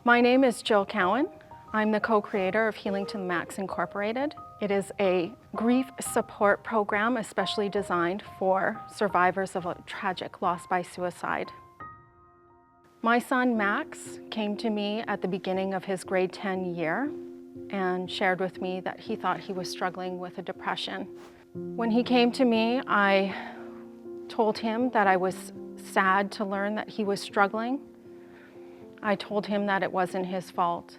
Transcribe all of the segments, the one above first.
My name is Jill Cowan. I'm the co-creator of Healing to the Max Incorporated. It is a grief support program especially designed for survivors of a tragic loss by suicide. My son Max came to me at the beginning of his grade 10 year and shared with me that he thought he was struggling with a depression. When he came to me, I told him that I was sad to learn that he was struggling. I told him that it wasn't his fault,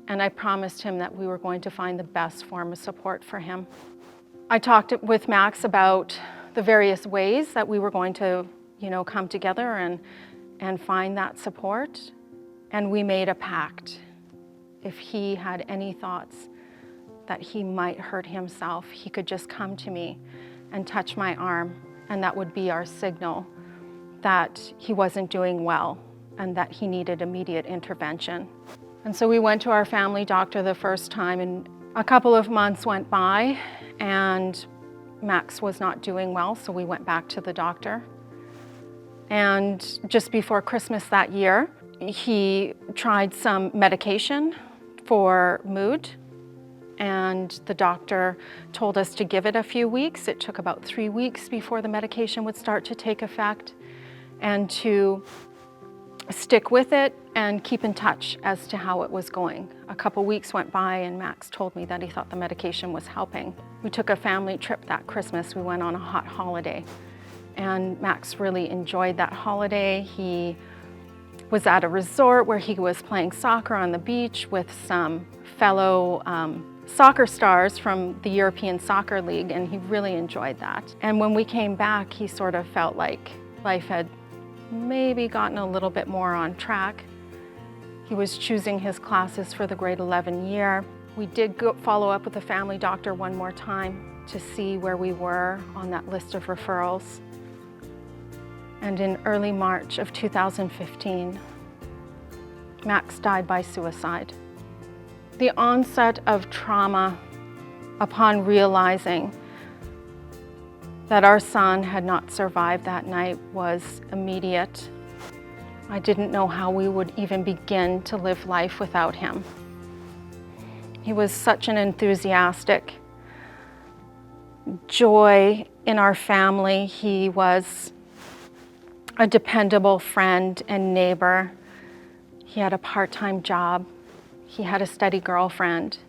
and I promised him that we were going to find the best form of support for him. I talked with Max about the various ways that we were going to, come together and find that support, and we made a pact. If he had any thoughts that he might hurt himself, he could just come to me and touch my arm, and that would be our signal that he wasn't doing well and that he needed immediate intervention. And so we went to our family doctor the first time, and a couple of months went by and Max was not doing well, so we went back to the doctor. And just before Christmas that year, he tried some medication for mood, and the doctor told us to give it a few weeks. It took about 3 weeks before the medication would start to take effect, and to stick with it and keep in touch as to how it was going. A couple weeks went by and Max told me that he thought the medication was helping. We took a family trip that Christmas. We went on a hot holiday, and Max really enjoyed that holiday. He was at a resort where he was playing soccer on the beach with some fellow soccer stars from the European Soccer League, and he really enjoyed that. And when we came back, he sort of felt like life had maybe gotten a little bit more on track. He was choosing his classes for the grade 11 year. We did follow up with the family doctor one more time to see where we were on that list of referrals. And in early March of 2015, Max died by suicide. The onset of trauma upon realizing that our son had not survived that night was immediate. I didn't know how we would even begin to live life without him. He was such an enthusiastic joy in our family. He was a dependable friend and neighbor. He had a part-time job. He had a steady girlfriend.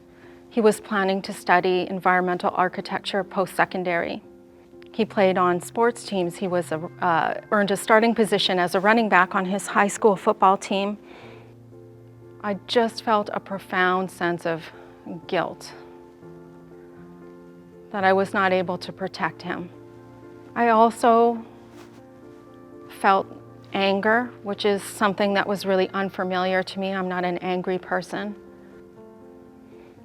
He was planning to study environmental architecture post-secondary. He played on sports teams. He was earned a starting position as a running back on his high school football team. I just felt a profound sense of guilt that I was not able to protect him. I also felt anger, which is something that was really unfamiliar to me. I'm not an angry person.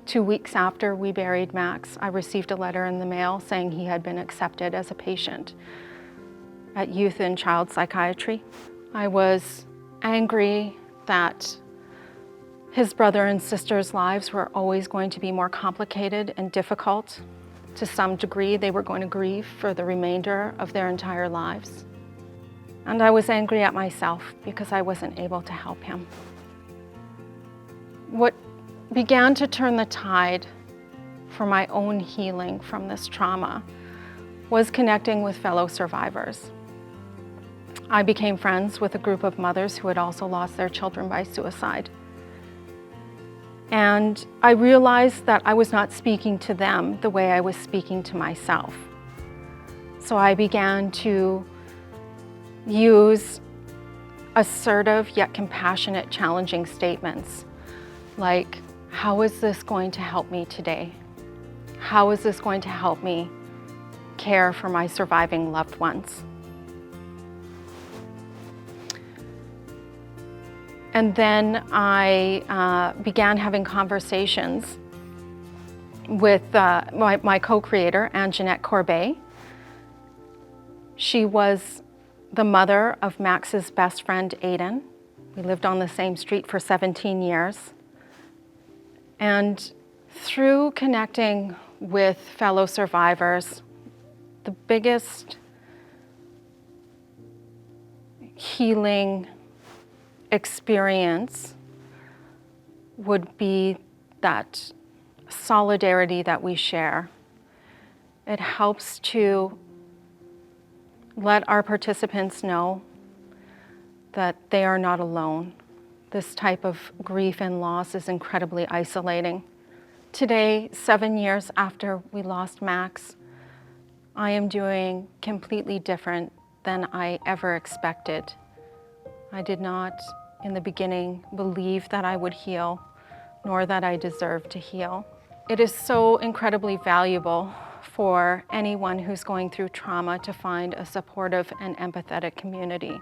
2 weeks after we buried Max, I received a letter in the mail saying he had been accepted as a patient at Youth and Child Psychiatry. I was angry that his brother and sister's lives were always going to be more complicated and difficult. To some degree, they were going to grieve for the remainder of their entire lives. And I was angry at myself because I wasn't able to help him. What began to turn the tide for my own healing from this trauma was connecting with fellow survivors. I became friends with a group of mothers who had also lost their children by suicide. And I realized that I was not speaking to them the way I was speaking to myself. So I began to use assertive yet compassionate, challenging statements like, how is this going to help me today? How is this going to help me care for my surviving loved ones? And then I began having conversations with my co-creator, Anjanette Corbet. She was the mother of Max's best friend, Aiden. We lived on the same street for 17 years. And through connecting with fellow survivors, the biggest healing experience would be that solidarity that we share. It helps to let our participants know that they are not alone. This type of grief and loss is incredibly isolating. Today, 7 years after we lost Max, I am doing completely different than I ever expected. I did not, in the beginning, believe that I would heal, nor that I deserved to heal. It is so incredibly valuable for anyone who's going through trauma to find a supportive and empathetic community.